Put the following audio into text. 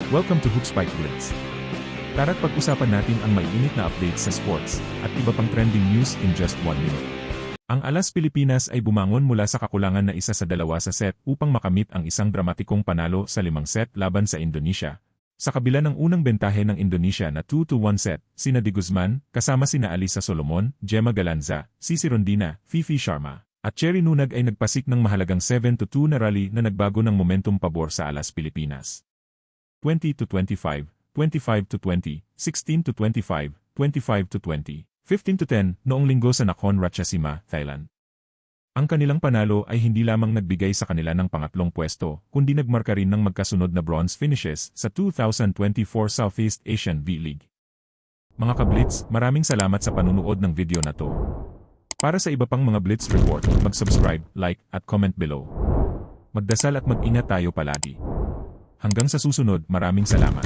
Welcome to Hookspike Blitz. Tara't pag-usapan natin ang maiinit na updates sa sports at iba pang trending news in just 1 minute. Ang Alas Pilipinas ay bumangon mula sa kakulangan na 1-2 sa set upang makamit ang isang dramatikong panalo sa 5 set laban sa Indonesia. Sa kabila ng unang bentahe ng Indonesia na 2-1 set, sina De Guzman, kasama sina Alisa Solomon, Gemma Galanza, Cici Rondina, Fifi Sharma, at Cherry Nunag ay nagpasik ng mahalagang 7-2 na rally na nagbago ng momentum pabor sa Alas Pilipinas. 20-25, 25-20, 16-25, 25-20, 15-10 noong linggo sa Nakhon Ratchasima, Thailand. Ang kanilang panalo ay hindi lamang nagbigay sa kanila ng pangatlong pwesto, kundi nagmarka rin ng magkasunod na bronze finishes sa 2024 Southeast Asian V-League. Mga ka-Blitz, maraming salamat sa panunood ng video na to. Para sa iba pang mga Blitz report, mag-subscribe, like, at comment below. Magdasal at mag-ingat tayo palagi. Hanggang sa susunod, maraming salamat.